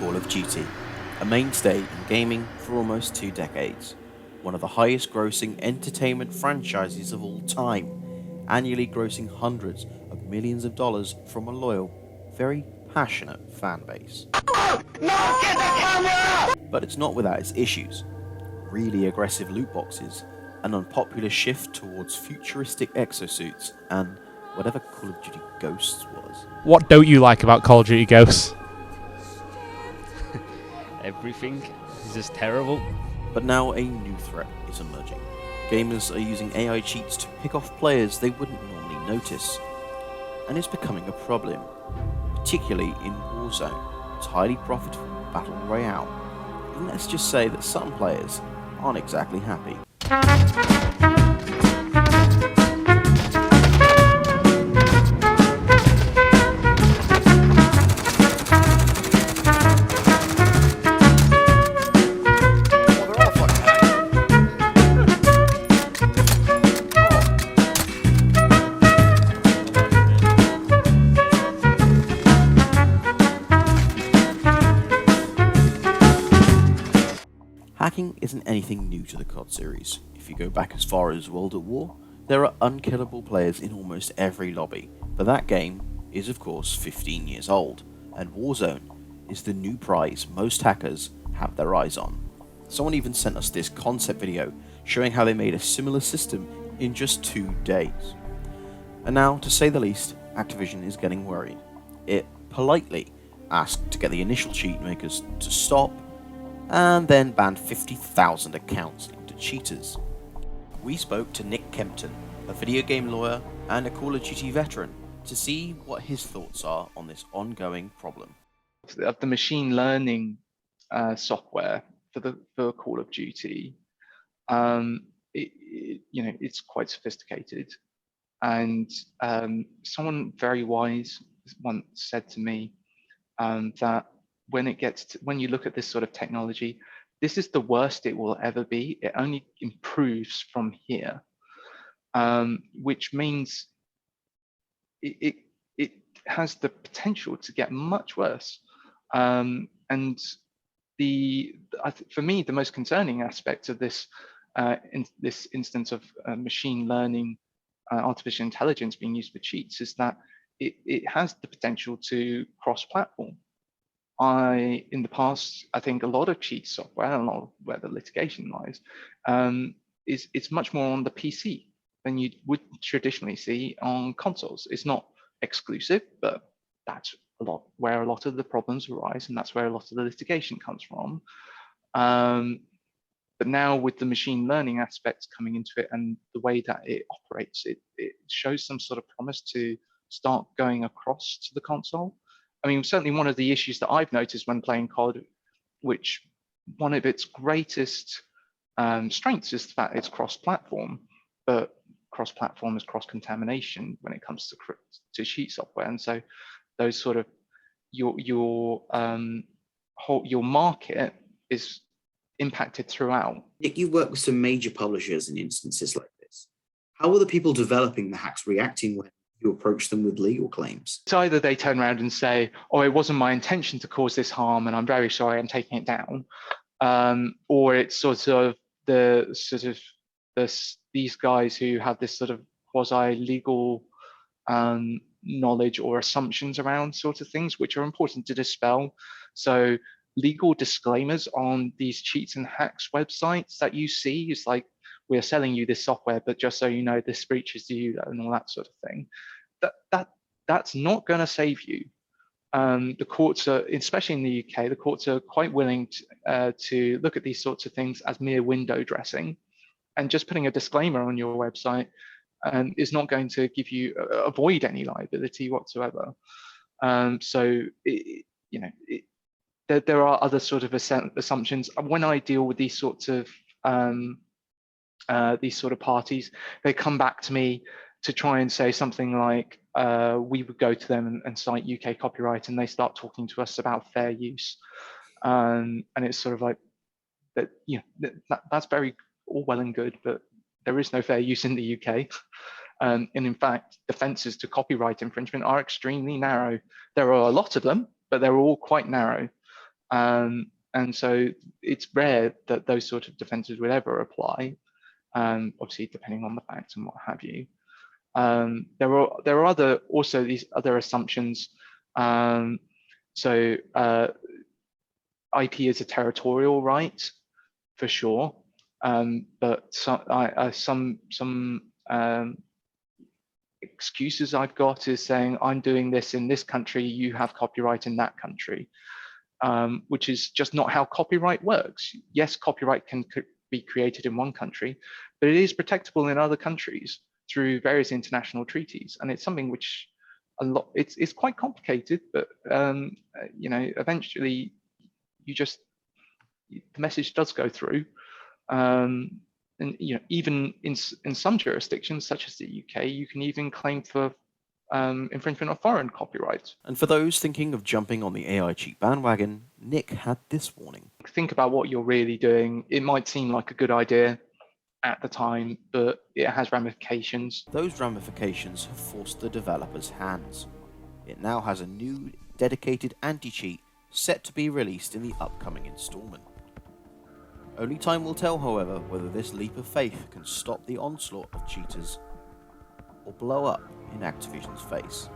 Call of Duty, a mainstay in gaming for almost 2 decades, one of the highest grossing entertainment franchises of all time, annually grossing hundreds of millions of dollars from a loyal, very passionate fan base. But it's not without its issues. Really aggressive loot boxes, an unpopular shift towards futuristic exosuits, and whatever Call of Duty Ghosts was. What don't you like about Call of Duty Ghosts? Everything is just terrible. But now a new threat is emerging. Gamers are using AI cheats to pick off players they wouldn't normally notice. And it's becoming a problem, particularly in Warzone, its highly profitable battle royale. And let's just say that some players aren't exactly happy. Hacking isn't anything new to the COD series. If you go back as far as World at War, there are unkillable players in almost every lobby, but that game is of course 15 years old, and Warzone is the new prize most hackers have their eyes on. Someone even sent us this concept video showing how they made a similar system in just 2 days. And now, to say the least, Activision is getting worried. It politely asked to get the initial cheat makers to stop, and then banned 50,000 accounts linked to cheaters. We spoke to Nick Kempton, a video game lawyer and a Call of Duty veteran, to see what his thoughts are on this ongoing problem. Of the machine learning software for Call of Duty, it's quite sophisticated, and someone very wise once said to me that when you look at this sort of technology, this is the worst it will ever be. It only improves from here, which means it has the potential to get much worse. And for me, the most concerning aspect of this this instance of machine learning, artificial intelligence being used for cheats is that it has the potential to cross-platform. In the past, I think a lot of cheat software, a lot of where the litigation lies, it's much more on the PC than you would traditionally see on consoles. It's not exclusive, but that's where a lot of the problems arise, and that's where a lot of the litigation comes from. But now with the machine learning aspects coming into it and the way that it operates, it shows some sort of promise to start going across to the console. I mean, certainly one of the issues that I've noticed when playing COD, which one of its greatest strengths is the fact it's cross-platform, but cross-platform is cross-contamination when it comes to cheat software, and so those sort of your market is impacted throughout. Nick, you work with some major publishers in instances like this. How are the people developing the hacks reacting when you approach them with legal claims? So either they turn around and say, "Oh, it wasn't my intention to cause this harm, and I'm very sorry, I'm taking it down," or it's these guys who have this sort of quasi-legal knowledge or assumptions around sort of things, which are important to dispel. So legal disclaimers on these cheats and hacks websites that you see is like, "We're selling you this software, but just so you know, this breaches you," and all that sort of thing. That's not going to save you. The courts are, especially in the UK, the courts are quite willing to look at these sorts of things as mere window dressing, and just putting a disclaimer on your website is not going to give you avoid any liability whatsoever. There are other sort of assumptions. When I deal with these sorts of parties, they come back to me to try and say something like, we would go to them and cite UK copyright, and they start talking to us about fair use, and it's sort of like that. That's very all well and good, but there is no fair use in the UK. And in fact, defenses to copyright infringement are extremely narrow. There are a lot of them, but they're all quite narrow. And so it's rare that those sort of defenses would ever apply, obviously depending on the facts and what have you. There are also these other assumptions. So IP is a territorial right, for sure, but some excuses I've got is saying I'm doing this in this country, you have copyright in that country, which is just not how copyright works. Yes, copyright can be created in one country, but it is protectable in other countries through various international treaties, and it's something which it's quite complicated, but eventually the message does go through. And even in some jurisdictions such as the UK, you can even claim for infringement of foreign copyright. And for those thinking of jumping on the AI cheat bandwagon, Nick had this warning. Think about what you're really doing. It might seem like a good idea at the time, but it has ramifications. Those ramifications have forced the developer's hands. It now has a new, dedicated anti-cheat set to be released in the upcoming installment. Only time will tell, however, whether this leap of faith can stop the onslaught of cheaters or blow up in Activision's face.